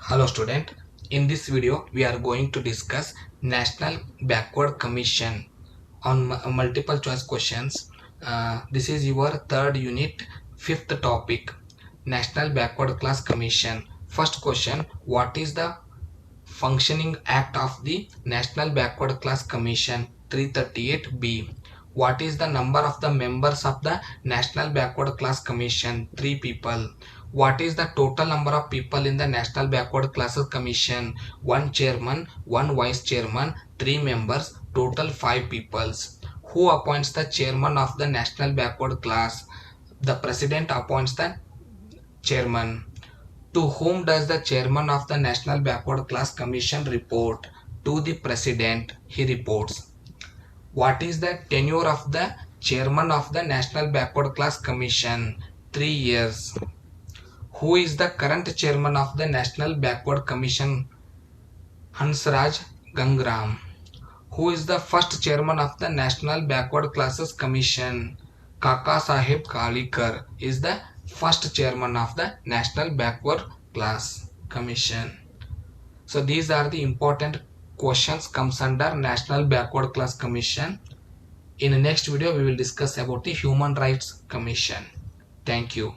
Hello student, in this video we are going to discuss National Backward Commission on multiple choice questions. This is your third unit, fifth topic, National Backward Class Commission. First question, what is the functioning act of the National Backward Class Commission? 338B. What is the number of the members of the National Backward Class Commission? 3 people. What is the total number of people in the National Backward Classes Commission? 1 chairman, 1 vice chairman, 3 members, total 5 peoples. Who appoints the chairman of the National Backward Class? The president appoints the chairman. To whom does the chairman of the National Backward Class Commission report? To the president, he reports. What is the tenure of the chairman of the National Backward Class Commission? 3 years. Who is the current chairman of the National Backward Commission? Hansraj Gangram. Who is the first chairman of the National Backward Classes Commission? Kaka Sahib Kalikar is the first chairman of the National Backward Class Commission. So these are the important questions comes under National Backward Class Commission. In the next video we will discuss about the Human Rights Commission. Thank you.